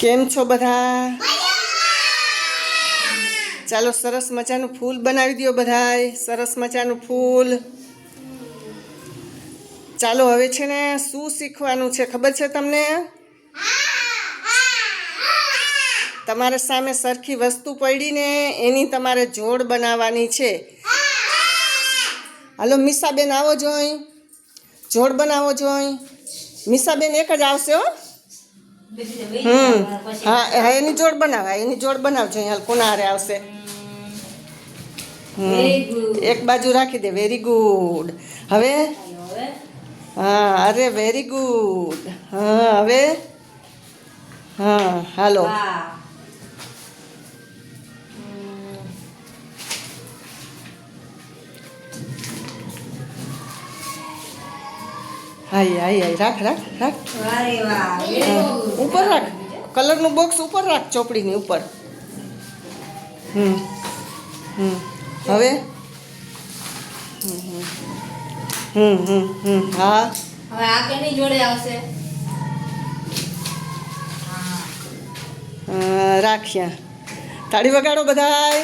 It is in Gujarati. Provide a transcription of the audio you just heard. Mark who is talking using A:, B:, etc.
A: કેમ છો બધા? ચાલો સરસ મજાનું ફૂલ બનાવી દો બધાય. સરસ મજાનું ફૂલ. ચાલો હવે છે ને શું શીખવાનું છે ખબર છે તમને? તમારે સામે સરખી વસ્તુ પડીને એની તમારે જોડ બનાવવાની છે. હાલો મીસાબેન આવો જોઈ. જોડ બનાવો જોઈ. મીસાબેન એક જ આવશે હો. હા એની જોડ બનાવ. એની જોડ બનાવજો. હાલ કોના હારે આવશે? એક બાજુ રાખી દે. Very good. હવે હા અરે વેરી ગુડ. હા હવે હા હાલો. હાય હાય હાય રાખ રાખ રાખ. ઉપર રાખ. કલરનું બોક્સ ઉપર રાખ. ચોપડીની ઉપર. હવે હા
B: હવે આ કેની જોડે આવશે?
A: રાખ્યા. તાળી વગાડો બધાય.